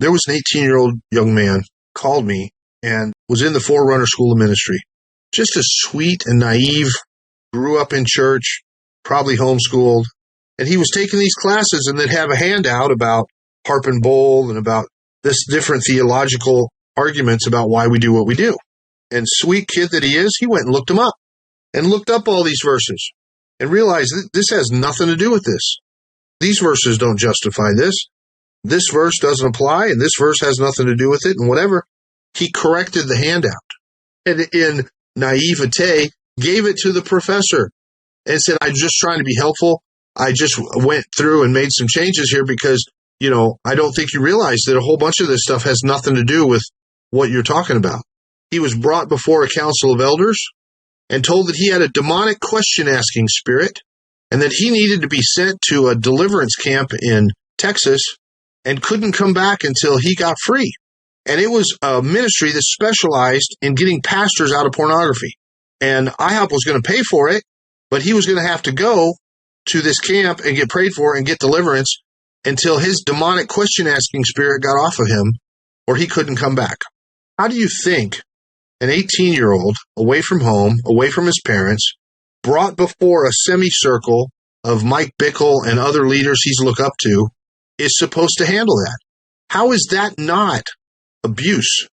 There was an 18-year-old young man called me and was in the Forerunner School of Ministry. Just as sweet and naive, grew up in church, probably homeschooled. And he was taking these classes and they'd have a handout about harp and bowl and about this different theological arguments about why we do what we do. And sweet kid that he is, he went and looked them up and looked up all these verses and realized that this has nothing to do with this. These verses don't justify this. This verse doesn't apply, and this verse has nothing to do with it, and whatever. He corrected the handout and in naivete gave it to the professor and said, I'm just trying to be helpful. I just went through and made some changes here because, I don't think you realize that a whole bunch of this stuff has nothing to do with what you're talking about. He was brought before a council of elders and told that he had a demonic question-asking spirit and that he needed to be sent to a deliverance camp in Texas and couldn't come back until he got free. And it was a ministry that specialized in getting pastors out of pornography. And IHOP was going to pay for it, but he was going to have to go to this camp and get prayed for and get deliverance until his demonic question-asking spirit got off of him or he couldn't come back. How do you think an 18-year-old away from home, away from his parents, brought before a semicircle of Mike Bickle and other leaders he's looked up to, is supposed to handle that? How is that not abuse?